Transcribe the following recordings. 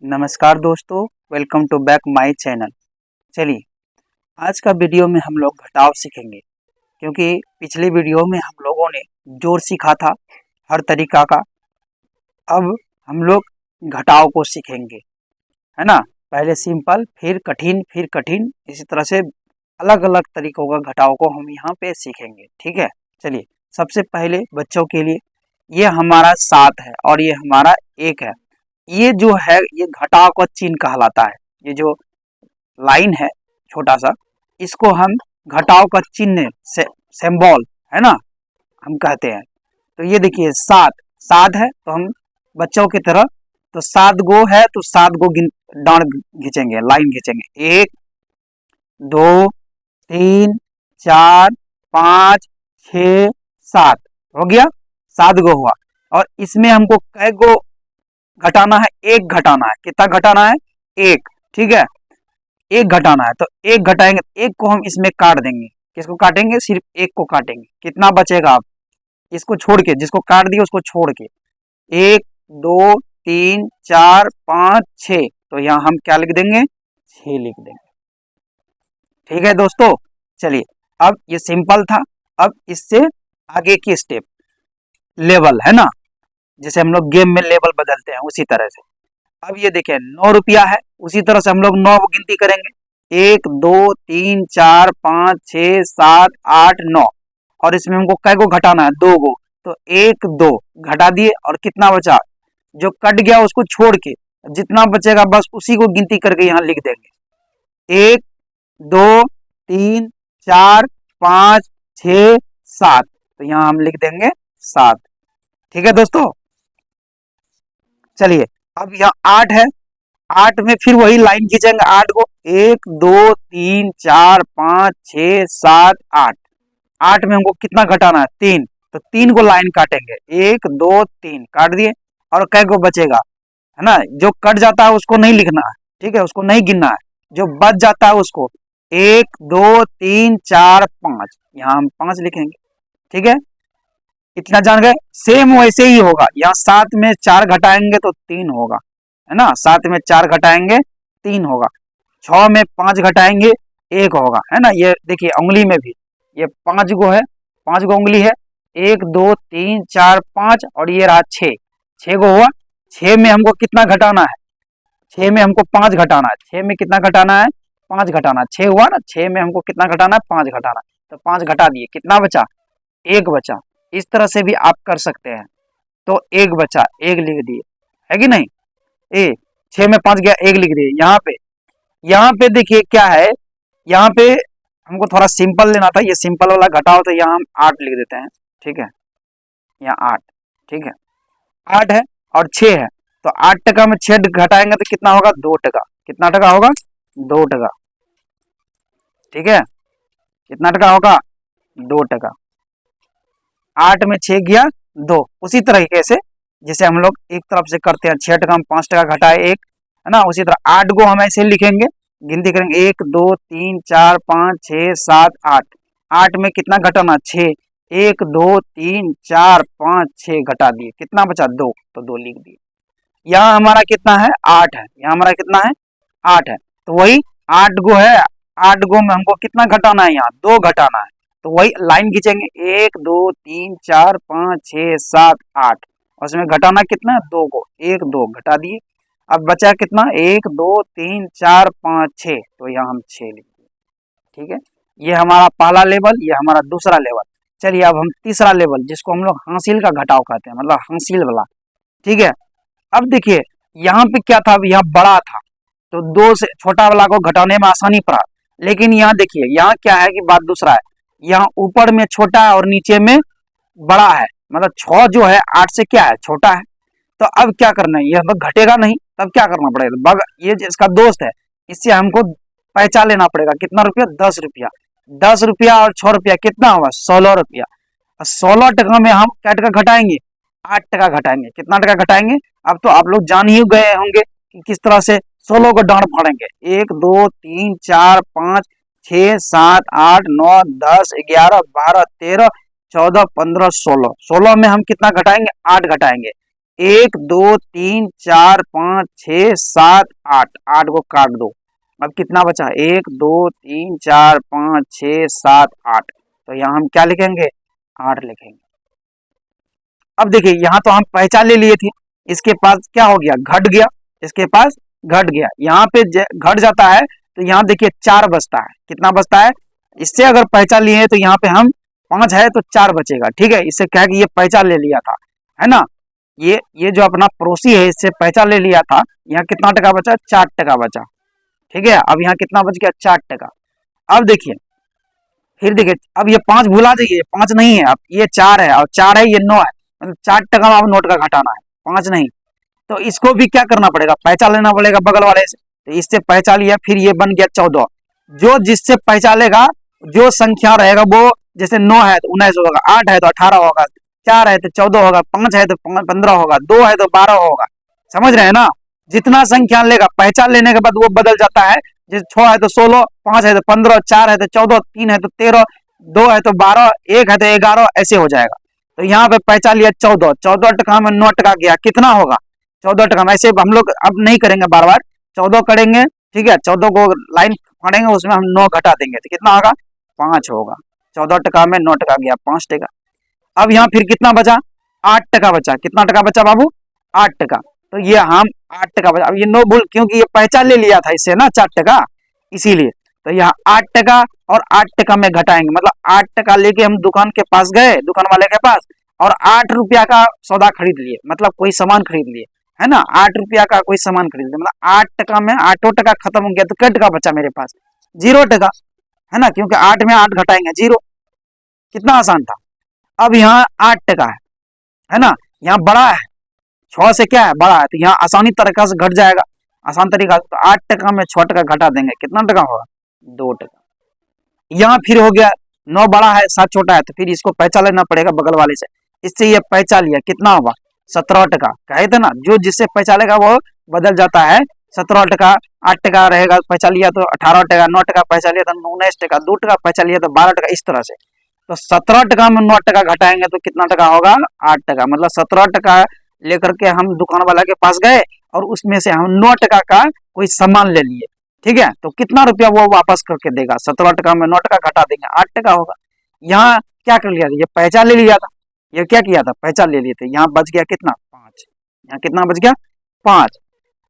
नमस्कार दोस्तों, welcome to back my channel. चलिए, आज का वीडियो में हम लोग घटाव सीखेंगे, क्योंकि पिछले वीडियो में हम लोगों ने जोड़ सीखा था हर तरीका का। अब हम लोग घटाव को सीखेंगे, है ना। पहले सिंपल, फिर कठिन, इसी तरह से अलग अलग तरीकों का घटाव को हम यहाँ पे सीखेंगे, ठीक है। चलिए, सबसे पहले बच्चों के लिए ये हमारा 7 है और ये हमारा 1 है। ये जो है ये घटाव का चिन्ह कहलाता है। ये जो लाइन है छोटा सा, इसको हम घटाव का चिन्ह से सिंबल, है ना, हम कहते हैं। तो ये देखिए 7 है, तो हम बच्चों की तरह तो 7 गो है तो 7 गो डांड खींचेंगे, लाइन खींचेंगे। 1 2 3 4 5 6 7 हो गया, 7 गो हुआ। और इसमें हमको कै गो घटाना है? 1 घटाना है। कितना घटाना है? 1, ठीक है। 1 घटाना है तो 1 घटाएंगे, 1 को हम इसमें काट देंगे। किसको काटेंगे? सिर्फ 1 को काटेंगे। कितना बचेगा? आप इसको छोड़ के, जिसको काट दिया उसको छोड़ के 1 2 3 4 5 6, तो यहाँ हम क्या लिख देंगे? 6 लिख देंगे, ठीक है दोस्तों। चलिए, अब ये सिंपल था। अब इससे आगे की स्टेप लेवल, है ना, जैसे हम लोग गेम में लेवल बदलते हैं उसी तरह से। अब ये देखिए 9 रुपया है, उसी तरह से हम लोग 9 गिनती करेंगे। 1 2 3 4 5 6 7 8 9, और इसमें हमको कै गो घटाना है? 2 गो। तो 1 2 घटा दिए, और कितना बचा? जो कट गया उसको छोड़ के जितना बचेगा बस उसी को गिनती करके यहाँ लिख देंगे। 1 2 3 4 5 6 7, तो यहाँ हम लिख देंगे 7, ठीक है दोस्तों। चलिए, अब यहाँ 8 है, 8 में फिर वही लाइन खींचेंगे 8 को। 1 2 3 4 5 6 7 8, 8 में हमको कितना घटाना है? 3, तो 3 को लाइन काटेंगे। 1 2 3 काट दिए, और कै को बचेगा, है ना। जो कट जाता है उसको नहीं लिखना है, ठीक है, उसको नहीं गिनना है। जो बच जाता है उसको 1 2 3 4 5, यहाँ हम 5 लिखेंगे, ठीक है। इतना जान गए। सेम वैसे ही होगा, यहाँ 7 में 4 घटाएंगे तो 3 होगा, है ना। 7 में 4 घटाएंगे 3 होगा। 6 में 5 घटाएंगे 1 होगा, है ना। ये देखिए उंगली में भी ये 5 गो है, 5 गो उंगली है। 1 2 3 4 5, और ये रहा 6 गो हुआ। 6 में हमको कितना घटाना है? 6 में हमको 5 घटाना है। 6 में कितना घटाना है? 5 घटाना है। 6 हुआ ना, 6 में हमको कितना घटाना है? 5 घटाना है। तो 5 घटा दिए, कितना बचा? 1 बचा। इस तरह से भी आप कर सकते हैं। तो 1 बचा, 1 लिख दिए, है कि नहीं। 6 में 5 गया, 1 लिख दिए। यहाँ पे देखिए क्या है, यहाँ पे हमको थोड़ा सिंपल लेना था। ये सिंपल वाला घटाओ, तो यहाँ हम 8 लिख देते हैं, ठीक है। यहाँ 8, ठीक है। 8 है और 6 है, तो 8 टका में 6 घटाएंगे तो कितना होगा? 2 टका। कितना टका होगा? 2 टका, ठीक है। कितना टका होगा? 2 टका। 8 में 6 गया 2, उसी तरीके से जैसे हम लोग एक तरफ से करते हैं। 6 टका में 5 टका घटाए 1, है ना। उसी तरह 8 गो हम ऐसे लिखेंगे, गिनती करेंगे 1 2 3 4 5 6 7 8। 8 में कितना घटाना? 6। 1 2 3 4 5 6 घटा दिए, कितना बचा? 2, तो 2 लिख दिए। यहाँ हमारा कितना है? 8 है। यहाँ हमारा कितना है? 8 है। तो वही 8 गो है, 8 गो में हमको कितना घटाना है? यहाँ 2 घटाना है। तो वही लाइन खींचेंगे, 1 2 3 4 5 6 7 8, उसमें घटाना कितना है? 2 को। 1 2 घटा दिए। अब बचा कितना? 1 2 3 4 5 6, तो यहाँ हम 6 लिख दिए, ठीक है। ये हमारा पहला लेवल, ये हमारा दूसरा लेवल। चलिए, अब हम तीसरा लेवल, जिसको हम लोग हासिल का घटाव कहते हैं, मतलब हासिल वाला, ठीक है। अब देखिए यहाँ पे क्या था? अब यहाँ बड़ा था, तो 2 से छोटा वाला को घटाने में आसानी पड़ा। लेकिन यहाँ देखिए, यहाँ क्या है कि बात दूसरा है। यहाँ ऊपर में छोटा है और नीचे में बड़ा है, मतलब 6 जो है 8 से क्या है? छोटा है। तो अब क्या करना है? यह घटेगा नहीं, तब क्या करना पड़ेगा? ये इसका दोस्त है, इससे हमको पहचान लेना पड़ेगा। कितना रुपया? 10 रुपया। 10 रुपया और 6 रुपया कितना होगा? 16 रुपया। 16 टका में हम क्या टका घटाएंगे? 8 टका घटाएंगे। कितना टका घटाएंगे? अब तो आप लोग जान ही गए होंगे कि किस तरह से 16 को डांड फाड़ेंगे। 1 2 3 4 5 6 7 8 9 10 11 12 13 14 15 16। 16 में हम कितना घटाएंगे? 8 घटाएंगे। 1 2 3 4 5 6 7 8, 8 को काट दो। अब कितना बचा? 1 2 3 4 5 6 7 8। तो यहाँ हम क्या लिखेंगे? 8 लिखेंगे। अब देखिए यहाँ तो हम पहचान ले लिए थे, इसके पास क्या हो गया? घट गया, इसके पास घट गया। यहाँ पे घट जाता है तो यहाँ देखिए 4 बचता है। कितना बचता है? इससे अगर पहचान लिए तो यहाँ पे हम 5 है तो 4 बचेगा। ठीक है, इससे क्या है कि ये पहचान ले लिया था, है ना। ये जो अपना पड़ोसी है इससे पहचान ले लिया था। यहाँ कितना टका बचा? 4 टका बचा। ठीक है, अब यहाँ कितना बच गया? 4 टका। अब देखिए, फिर देखिए, अब ये 5 भुला जाइए, 5 नहीं है, अब ये 4 है और 4 है, ये 9 है, मतलब 4 टका में अब नोट का घटाना है, 5 नहीं। तो इसको भी क्या करना पड़ेगा? पहचान लेना पड़ेगा बगल वाले से। तो इससे पहचान लिया, फिर ये बन गया 14। जो जिससे पहचानेगा, जो संख्या रहेगा वो, जैसे 9 है तो 19 होगा, 8 है तो 18 होगा, 4 है तो 14 होगा, 5 है तो 15 होगा, 2 है तो 12 होगा। समझ रहे हैं ना? जितना संख्या लेगा पहचान लेने के बाद वो बदल जाता है। जैसे 6 है तो 16, 5 है तो 15, 4 है तो 14, 3 है तो 13, 2 है तो 12, 1 है तो 11, ऐसे हो जाएगा। तो यहाँ पे पहचान लिया 14, 14 टका में 9 टका गया, कितना होगा? 14 टका में। ऐसे हम लोग अब नहीं करेंगे बार बार, 14 करेंगे। ठीक है, 14 को लाइन फाड़ेंगे, उसमें हम 9 घटा देंगे तो कितना होगा? 5 होगा। 14 टका में 9 टका गया, 5 टका। अब यहाँ फिर कितना बचा? 8 टका बचा। कितना टका बचा बाबू? 8 टका। तो ये हम 8 टका बचा। अब ये नो भूल, क्योंकि ये पहचान ले लिया था इससे ना 4 टका, इसीलिए। तो यहाँ 8 टका और 8 टका में घटाएंगे, मतलब 8 टका लेके हम दुकान के पास गए, दुकान वाले के पास, और 8 रुपया का सौदा खरीद लिए, मतलब कोई सामान खरीद लिए, है ना। 8 रुपया का कोई सामान खरीद लिया, मतलब 8 टका में 8 टका खत्म हो गया तो क्या टका बचा मेरे पास? 0 टका, है ना, क्योंकि 8 में 8 घटाएंगे 0। कितना आसान था। अब यहाँ 8 टका है ना, यहाँ बड़ा है, 6 से क्या है? बड़ा है, तो यहाँ आसानी तरीका से घट जाएगा, आसान तरीका। तो 8 टका में 6 टका घटा देंगे, कितना टका होगा? 2 टका। यहाँ फिर हो गया 9 बड़ा है, 7 छोटा है, तो फिर इसको पहचान लेना पड़ेगा बगल वाले से। इससे ये पहचान लिया, कितना होगा? 17 टका। कहे थे ना, जो जिससे पहचानेगा वो बदल जाता है। 17 टका। 8 टका रहेगा पहचान लिया तो 18 टका, 9 टका पहचान लिया तो 19 टका, 2 टका पहचान लिया तो 12 टका, इस तरह से। तो 17 टका में 9 टका घटाएंगे तो कितना टका होगा? 8 टका। मतलब 17 टका लेकर के हम दुकान वाला के पास गए और उसमें से हम 9 टका का कोई सामान ले लिए। ठीक है, तो कितना रुपया वो वापस करके देगा? 17 टका में 9 टका घटा देंगे, 8 टका होगा। यहाँ क्या कर लिया था? ये पहचान ले लिया था, ये क्या किया था? पहचान ले लिए थे। यहाँ बच गया कितना? 5। यहाँ कितना बच गया? 5,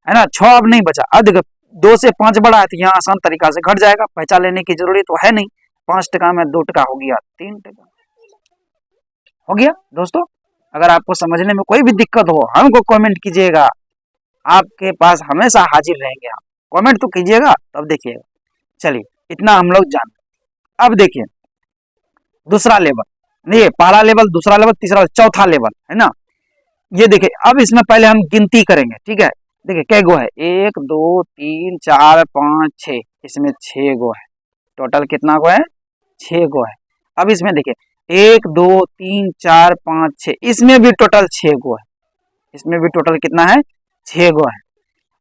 है ना। 6 अब नहीं बचा। अब देखो 2 से 5 बड़ा है तो यहाँ आसान तरीका से घट जाएगा, पहचान लेने की जरूरत तो है नहीं। 5 टका में 2 टका हो गया, 3 टका हो गया। दोस्तों, अगर आपको समझने में कोई भी दिक्कत हो हमको कमेंट कीजिएगा, आपके पास हमेशा हाजिर रहेंगे। आप कमेंट तो कीजिएगा तब देखिएगा। चलिए, इतना हम लोग जान। अब देखिए दूसरा लेवल, नहीं पहला लेवल, दूसरा लेवल, तीसरा, चौथा लेवल, है ना। ये देखिए, अब इसमें पहले हम गिनती करेंगे। ठीक है, देखिए कै गो है? 1 2 3 4 5 6, इसमें 6 गो है। टोटल कितना गो है? 6 गो है। अब इसमें देखिए 1 2 3 4 5 6, इसमें भी टोटल 6 गो है। इसमें भी टोटल कितना है? 6 गो है।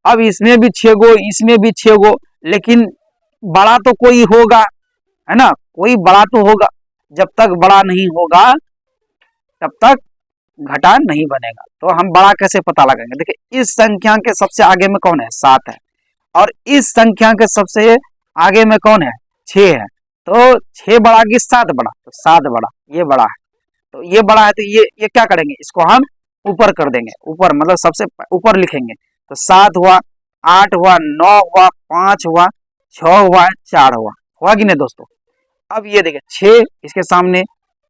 अब इसमें भी 6 गो, इसमें भी 6 गो, लेकिन बड़ा तो कोई होगा, है ना, कोई बड़ा तो होगा। जब तक बड़ा नहीं होगा तब तक घटा नहीं बनेगा। तो हम बड़ा कैसे पता लगाएंगे? देखिए इस संख्या के सबसे आगे में कौन है? 7 है, और इस संख्या के सबसे आगे में कौन है? 6 है। तो 6 बड़ा कि 7 बड़ा? तो 7 बड़ा, ये बड़ा है। तो ये बड़ा है तो ये क्या करेंगे? इसको हम ऊपर कर देंगे, ऊपर मतलब सबसे ऊपर लिखेंगे। तो 7 हुआ, 8 हुआ, 9 हुआ, 5 हुआ, 6 हुआ, 4 हुआ कि नहीं दोस्तों। अब ये देखिए 6 इसके सामने,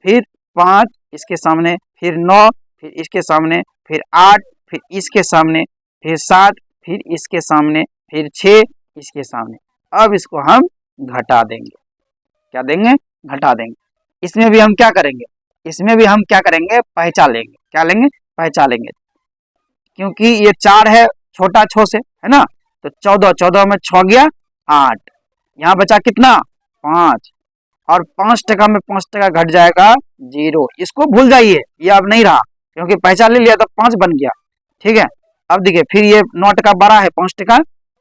फिर 5 इसके सामने, फिर 9, फिर इसके सामने, फिर 8, फिर इसके सामने, फिर 7, फिर इसके सामने, फिर 6 इसके सामने। अब इसको हम घटा देंगे। क्या देंगे? घटा देंगे। इसमें भी हम क्या करेंगे? इसमें भी हम क्या करेंगे? पहचान लेंगे। क्या लेंगे? पहचान लेंगे, क्योंकि ये 4 है, छोटा 6 से, है ना। तो 14, 14 में 6 गया 8, यहाँ बचा कितना? 5, और 5 टका में 5 टका घट जाएगा 0। इसको भूल जाइए, ये अब नहीं रहा, क्योंकि पहचान ले लिया तो 5 बन गया। ठीक है, अब देखिए फिर ये 9 टका बड़ा है, 5 टका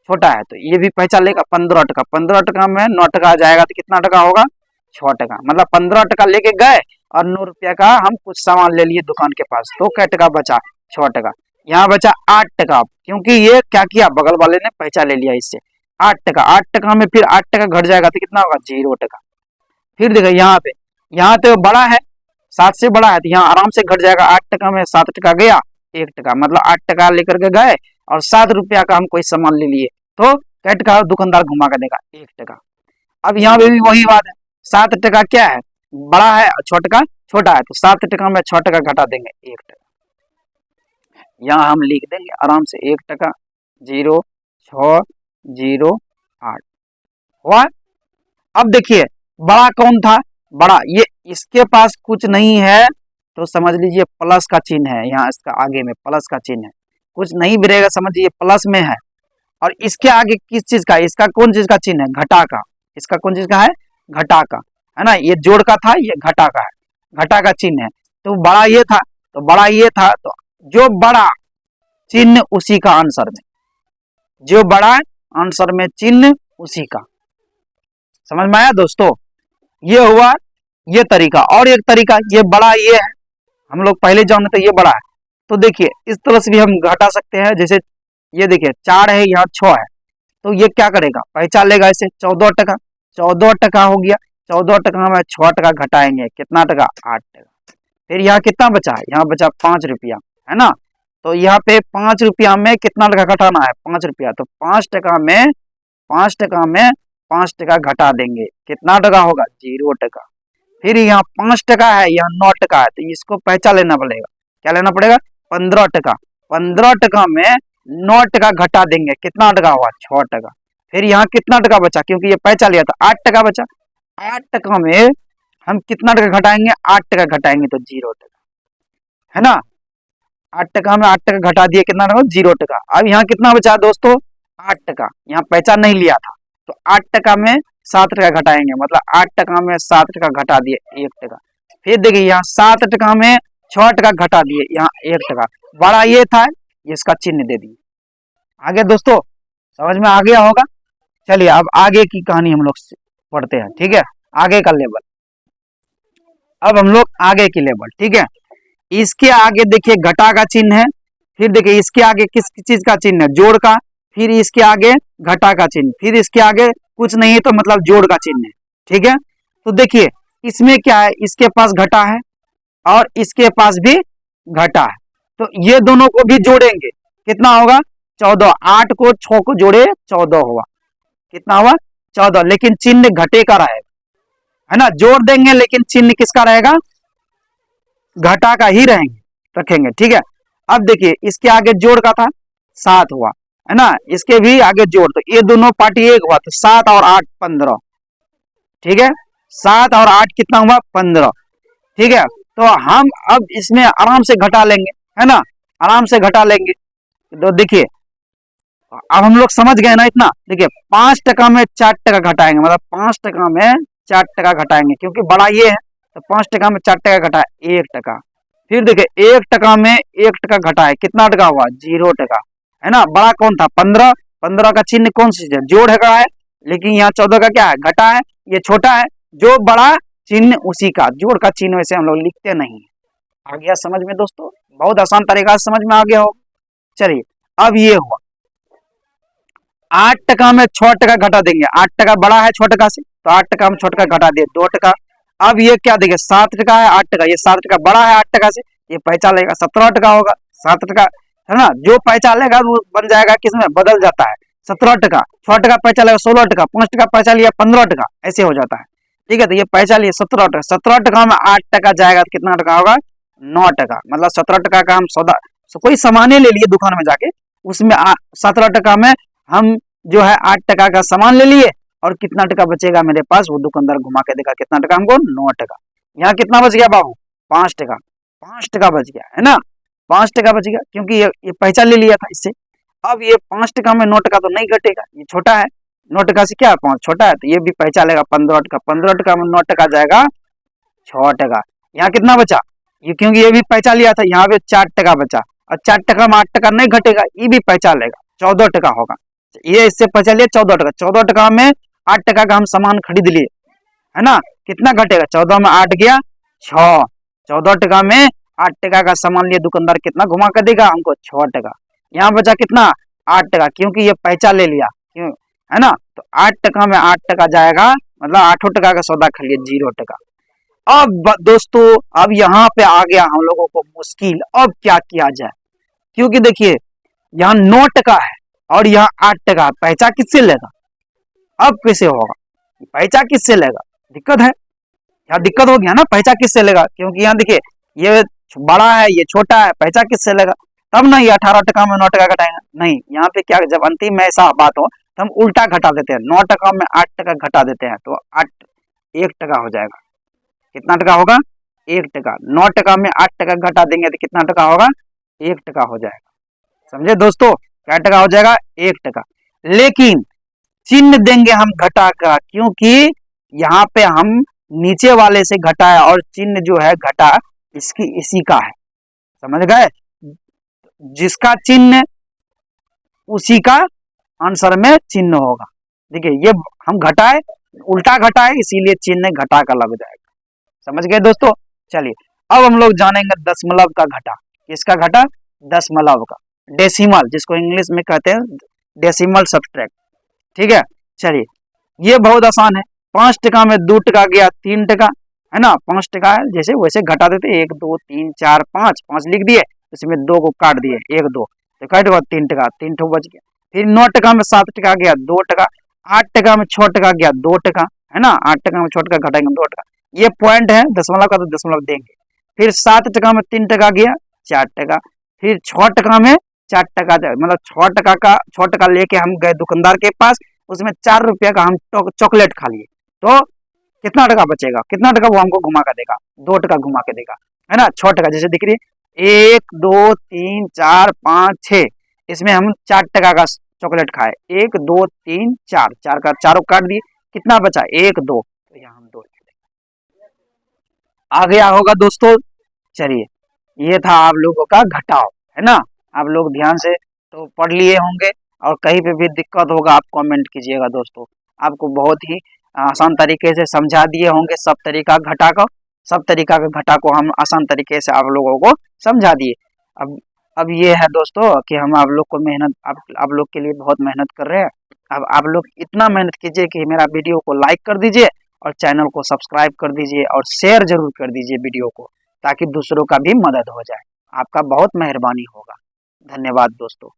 छोटा है, तो ये भी पहचान लेगा 15 टका। 15 टका में 9 टका आ जाएगा तो कितना टका होगा? 6 टका। मतलब 15 टका लेके गए और 9 रुपया का हम कुछ सामान ले लिए दुकान के पास, तो क्या टका बचा? 6 टका। यहाँ बचा 8 टका, क्योंकि ये क्या किया, बगल वाले ने पैसा ले लिया इससे। 8 टका, 8 टका में फिर 8 टका घट जाएगा तो कितना होगा, 0 टका। फिर देखो यहाँ पे बड़ा है, 7 से बड़ा है, तो यहाँ आराम से घट जाएगा। 8 टका में 7 टका गया, 1 टका, मतलब 8 टका लेकर के गए और 7 रुपया का हम कोई सामान ले लिए, तो क्या टका दुकानदार घुमा कर देगा, 1 टका। अब यहाँ पे भी वही बात है, 7 टका क्या है, बड़ा है, टका छोटा है, तो 7 टका में 6 टका घटा देंगे, 1 टका। यहाँ हम लिख देंगे आराम से 1 टका, 0 6 0 8 हुआ। अब देखिए बड़ा कौन था, बड़ा ये, इसके पास कुछ नहीं है तो समझ लीजिए प्लस का चिन्ह है, यहाँ इसका आगे में प्लस का चिन्ह है, कुछ नहीं भी रहेगा समझिए प्लस में है। और इसके आगे किस चीज का, इसका कौन चीज का चिन्ह है, घटा का, इसका कौन चीज का है, घटा का, है ना, ये जोड़ का था, ये घटा का है, घटा का चिन्ह है। तो बड़ा ये था, तो बड़ा ये था, तो जो बड़ा चिन्ह उसी का आंसर में, जो बड़ा आंसर में चिन्ह उसी का। समझ में आया दोस्तों, ये हुआ ये तरीका। और एक तरीका, ये बड़ा ये है, हम लोग पहले जाने तो ये बड़ा है, तो देखिए इस तरह से भी हम घटा सकते हैं। जैसे ये देखिए 4 है, यहाँ 6 है, तो ये क्या करेगा, पहचान लेगा इसे, 14 टका, 14 टका हो गया, 14 टका में 6 टका घटाएंगे, कितना टका, 8 टका। फिर यहाँ कितना बचा है, यहाँ बचा 5 रुपया, है ना, तो यहाँ पे 5 रुपया में कितना टका घटाना है, 5 रुपया, तो 5 टका में 5 टका में 5 टका घटा देंगे, कितना टका होगा, 0 टका। फिर यहाँ 5 टका है, यहाँ 9 टका है, तो इसको पहचान लेना पड़ेगा, क्या लेना पड़ेगा, 15 टका, 15 टका में 9 टका घटा देंगे, कितना टका हुआ, 6 टका। फिर यहाँ कितना टका बचा, क्योंकि ये पहचान लिया था, 8 टका बचा, 8 टका में हम कितना टका घटाएंगे, 8 टका घटाएंगे तो 0 टका, है ना, 8 टका में 8 टका घटा दिए, कितना टका, 0 टका। अब यहाँ कितना बचा दोस्तों, 8 टका, यहाँ पहचान नहीं लिया था, तो 8 टका में 7 टका घटाएंगे, मतलब 8 टका में 7 टका घटा दिए, 1 टका। फिर देखिए यहाँ 7 टका में 6 टका घटा दिए, यहाँ 1 टका, बड़ा ये था, इसका चिन्ह दे दिए। आगे दोस्तों समझ में आ गया होगा। चलिए अब आगे की कहानी हम लोग पढ़ते हैं, ठीक है, आगे का लेवल। अब हम लोग आगे की लेवल, ठीक है, इसके आगे देखिए घटा का चिन्ह है, फिर देखिए इसके आगे किस चीज का चिन्ह है, जोड़ का, फिर इसके आगे घटा का चिन्ह, फिर इसके आगे कुछ नहीं है तो मतलब जोड़ का चिन्ह है, ठीक है। तो देखिए इसमें क्या है, इसके पास घटा है और इसके पास भी घटा है, तो ये दोनों को भी जोड़ेंगे, कितना होगा, 14, 8 को 6 को जोड़े 14 हुआ, कितना हुआ, 14, लेकिन चिन्ह घटे का रहेगा, है ना, जोड़ देंगे लेकिन चिन्ह किसका रहेगा, घटा का ही रखेंगे, ठीक है। अब देखिए इसके आगे जोड़ का था, 7 हुआ, है ना, इसके भी आगे जोड़, तो ये दोनों पार्टी एक हुआ, तो 7 और 8 15, ठीक है, 7 और 8 कितना हुआ, 15, ठीक है। तो हम अब इसमें आराम से घटा लेंगे, है ना, आराम से घटा लेंगे। तो देखिए अब हम लोग समझ गए ना इतना। देखिए 5 टका में 4 टका घटाएंगे, मतलब 5 टका में 4 टका घटाएंगे, क्योंकि बड़ा ये है, तो 5 टका में 4 टका घटाए 1 टका। फिर देखिए 1 टका में 1 टका घटाए, कितना टका हुआ, 0 टका, है ना। बड़ा कौन था, 15, 15 का चिन्ह कौन सी है, जोड़ है, लेकिन यहाँ 14 का क्या है, घटा है, ये छोटा है, जो बड़ा चिन्ह उसी का, जोड़ का चिन्ह वैसे हम लोग लिखते नहीं। आ गया समझ में दोस्तों, बहुत आसान तरीका से समझ में आ गया हो। चलिए अब ये हुआ 8 टका में 6 टका घटा देंगे, 8 टका बड़ा है 6 टका से, तो 8 टका में 6 टका घटा दिए 2 टका। अब ये क्या देखिए 7 टका है 8 टका, ये 7 टका बड़ा है 8 टका से, ये पहचान लेगा 17 टका होगा, 7 टका, है ना, जो पहचान लेगा वो बन जाएगा, किसमें बदल जाता है, 17 टका, 6 टका पहचान लेगा 16 टका, 5 टका पहचान लिया 15 टका, ऐसे हो जाता है, ठीक है। तो ये पहचान लिया 17 टका, 17 टका में 8 टका जाएगा तो कितना टका होगा, 9 टका, मतलब 17 टका का हम सौदा, कोई सामान ले लिए दुकान में जाके, उसमें 17 टका में हम जो है 8 टका का सामान ले लिए, और कितना टका बचेगा मेरे पास, वो दुकानदार घुमा के देगा, कितना टका हमको, 9 टका। यहाँ कितना बच गया बाबू, 5 टका, 5 टका बच गया, है ना, 5 टका बच गया, क्योंकि ये पहचान ले लिया था इससे। अब ये 5 टका में 9 टका तो नहीं घटेगा, ये छोटा है, 9 टका से क्या 5 छोटा है, तो ये भी पहचान लेगा 15 टका, 15 टका में 9 टका जाएगा 6 टका। यहाँ कितना बचा, ये क्योंकि ये भी पहचान लिया था, यहाँ पे 4 टका बचा, और 4 टका में 8 टका नहीं घटेगा, ये भी पहचान लेगा, 14 टका होगा। ये इससे पहचान लिया 14 टका, 14 टका में 8 टका का हम सामान खरीद लिए, है ना, कितना घटेगा, 14 में 8 गया 6, 14 टका में 8 टका का सामान लिए दुकानदार कितना घुमा कर देगा हमको 6 टका। यहाँ बचा कितना 8 टका, क्योंकि ये पैसा ले लिया, क्यों है ना। तो 8 टका में 8 टका जाएगा, मतलब 8 टका का सौदा कर लिया 0 टका। अब दोस्तों अब यहाँ पे आ गया हम लोगों को मुश्किल, अब क्या किया जाए, क्योंकि देखिए यहाँ 9 टका है और यहाँ 8 टका, पैसा किससे लेगा, अब कैसे होगा, पैसा किससे लेगा, दिक्कत है, यहाँ दिक्कत हो गया ना, पैसा किससे लेगा, क्योंकि यहाँ देखिए ये बड़ा है ये छोटा है, पैसा किससे लेगा, तब ना ये 18 टका में 9 टका घटाएगा, नहीं यहाँ पे क्या, जब अंतिम में ऐसा बात हो तो हम उल्टा घटा देते हैं, 9 टका में 8 टका घटा देते हैं, तो 1 टका हो जाएगा, कितना टका होगा 1 टका, 9 टका में 8 टका घटा देंगे तो कितना टका होगा 1 टका हो जाएगा, समझे दोस्तों, क्या टका हो जाएगा 1 टका। लेकिन चिन्ह देंगे हम घटा का, क्योंकि यहाँ पे हम नीचे वाले से घटा है और चिन्ह जो है घटा इसी का है, समझ गए, जिसका चिन्ह उसी का आंसर में चिन्ह होगा। देखिए ये हम घटाए, उल्टा घटाए, इसीलिए चिन्ह घटा का लग जाएगा, समझ गए दोस्तों। चलिए अब हम लोग जानेंगे दशमलव का घटा, किसका घटा, दशमलव का, डेसिमल जिसको इंग्लिश में कहते हैं डेसिमल सब्सट्रैक्ट, ठीक है। चलिए ये बहुत आसान है, 5 टका में 2 टका गया 3 टका, है ना, 5 टका है जैसे वैसे घटा देते, 1 2 3 4 5, 5 लिख दिए, इसमें 2 को काट दिए, 1 2 तो कट हुआ 3 टका, 3 ठो बच गया। फिर 9 टका में 7 टका गया 2 टका, 8 टका में 6 टका गया 2 टका, है ना, 8 टका में 6 टका घटाएंगे 2 टका, ये पॉइंट है दशमलव का, तो दशमलव देंगे। फिर 7 टका में 3 टका गया 4 टका, फिर 6 टका में 4 टका, मतलब 6 टका लेके हम गए दुकानदार के पास, उसमें 4 रुपया का हम चॉकलेट खा लिए, तो कितना टका बचेगा, कितना टका वो हमको घुमा कर देगा, 2 टका घुमा के देगा, है ना। 6 टका जैसे दिख रही है 1 2 3 4 5 6, इसमें हम 4 टका का चॉकलेट खाए, 1 2 3 4, 4 का चारों काट दिए, कितना बचा 1 2, तो यहाँ हम 2 आ गया होगा दोस्तों। चलिए ये था आप लोगों का घटाव, है ना, आप लोग ध्यान से तो पढ़ लिए होंगे, और कहीं पे भी दिक्कत होगा आप कमेंट कीजिएगा दोस्तों, आपको बहुत ही आसान तरीके से समझा दिए होंगे सब तरीका घटा का, सब तरीका का घटा को हम आसान तरीके से आप लोगों को समझा दिए। अब ये है दोस्तों कि हम आप लोग को मेहनत, आप लोग के लिए बहुत मेहनत कर रहे हैं, अब आप लोग इतना मेहनत कीजिए कि मेरा वीडियो को लाइक कर दीजिए और चैनल को सब्सक्राइब कर दीजिए और शेयर जरूर कर दीजिए वीडियो को, ताकि दूसरों का भी मदद हो जाए, आपका बहुत मेहरबानी होगा। धन्यवाद दोस्तों।